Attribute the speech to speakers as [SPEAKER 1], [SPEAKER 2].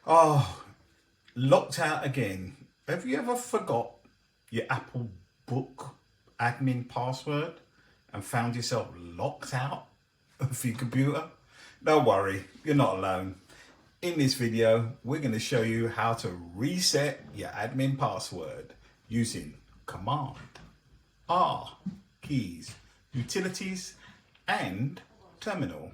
[SPEAKER 1] Oh, locked out again. Have you ever forgot your Apple Book admin password and found yourself locked out of your computer? Don't worry, you're not alone. In this video, we're going to show you how to reset your admin password using Command R keys, utilities, and terminal.